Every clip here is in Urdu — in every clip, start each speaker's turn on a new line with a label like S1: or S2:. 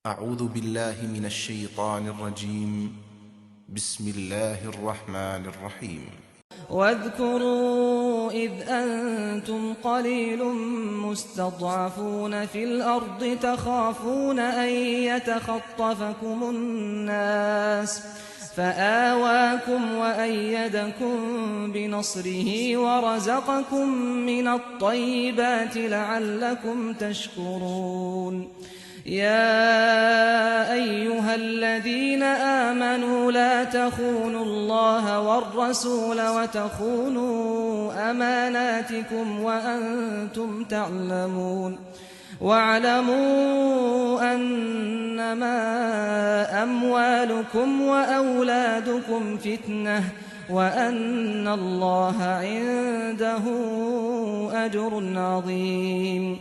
S1: اعوذ باللہ من الشیطان الرجیم بسم اللہ الرحمن الرحیم
S2: واذكروا إذ أنتم قليل مستضعفون في الأرض تخافون أن يتخطفكم الناس فآواكم وأيدكم بنصره ورزقكم من الطيبات لعلكم تشكرون يا أيها الذين آمنوا لا تخونوا الله والرسول وتخونوا أماناتكم وأنتم تعلمون واعلموا أنما أموالكم وأولادكم فتنة وأن الله عنده أجر عظيم.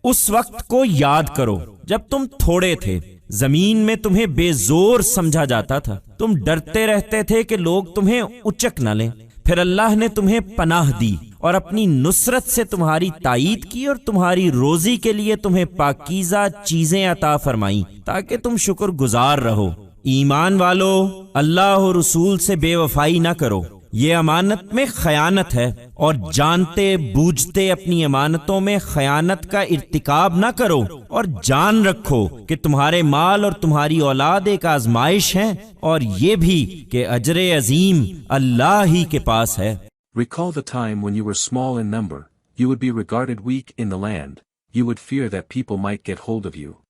S3: اس وقت کو یاد کرو جب تم تھوڑے تھے، زمین میں تمہیں بے زور سمجھا جاتا تھا، تم ڈرتے رہتے تھے کہ لوگ تمہیں اچک نہ لیں، پھر اللہ نے تمہیں پناہ دی اور اپنی نصرت سے تمہاری تائید کی اور تمہاری روزی کے لیے تمہیں پاکیزہ چیزیں عطا فرمائیں تاکہ تم شکر گزار رہو. ایمان والو، اللہ اور رسول سے بے وفائی نہ کرو، یہ امانت میں خیانت ہے، اور جانتے بوجھتے اپنی امانتوں میں خیانت کا ارتکاب نہ کرو، اور جان رکھو کہ تمہارے مال اور تمہاری اولاد ایک آزمائش ہیں، اور یہ بھی کہ اجر عظیم اللہ ہی کے پاس ہے.
S4: Recall the time when you were small in number, you would be regarded weak in the land, you would fear that people might get hold of you.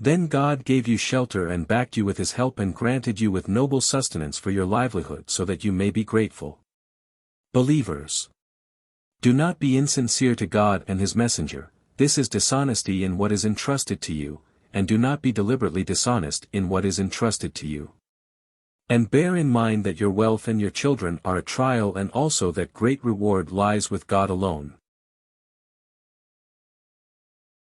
S4: Then God gave you shelter and backed you with his help and granted you with noble sustenance for your livelihood so that you may be grateful. Believers, do not be insincere to God and his messenger, this is dishonesty in what is entrusted to you, and do not be deliberately dishonest in what is entrusted to you. And bear in mind that your wealth and your children are a trial and also that great reward lies with God alone.